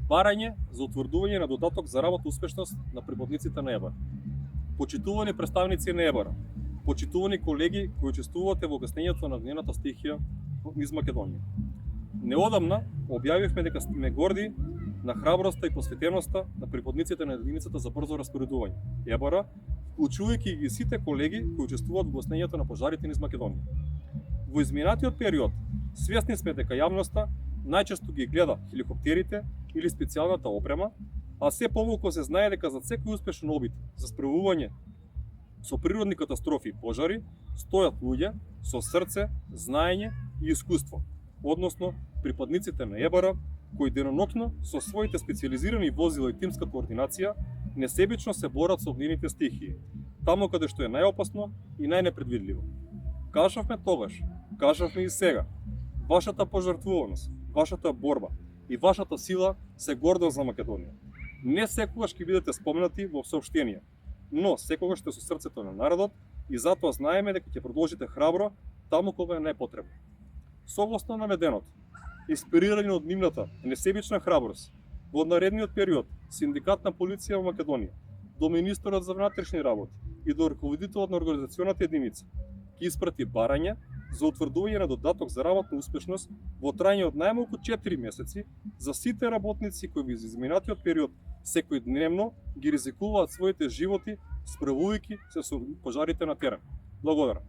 Барање за утврдување на додаток за работна успешност на приpadниците на ЕБАР. Почитувани представници на ЕБАР, почитувани колеги кои учествувате во објаснењето на огнената стихија низ Македонија. Неодамна објавивме дека сме горди на храброста и посветеноста на приpadниците на единицата за брзо распоредување ЕБАР, вклучувајќи ги сите колеги кои учествуваат во објаснењето на пожарите низ Македонија. Во изминатиот период свесни сме дека јавноста најчесто ги гледа хеликоптерите или специјалната опрема, а се помалку се знае дека за секој успешен обид за справување со природни катастрофи и пожари стојат луѓе со срце, знаење и искуство, односно припадниците на ЕБАР, кои деноноќно со своите специјализирани возила и тимска координација несебично се борат со огнените стихии, таму каде што е најопасно и најнепредвидливо. Кажавме тогаш, кажавме и сега, вашата пожртвуваност, вашата борба и вашата сила се гордост за Македонија. Не секогаш ќе бидете спомнати во соопштенија, но секогаш сте со срцето на народот и затоа знаеме дека ќе продолжите храбро таму кога е најпотребно. Согласно наведеното, инспирирани од нивната несебична храброст, во наредниот период Синдикат на полиција во Македонија, до министерот за внатрешни работи и до раководителот на организационата единица ќе испрати барање за утврдување на додаток за работна успешност во трајање од најмалку 4 месеци за сите работници кои во изминатиот период секојдневно ги ризикуваат своите животи справувајќи се со пожарите на терен. Благодарам.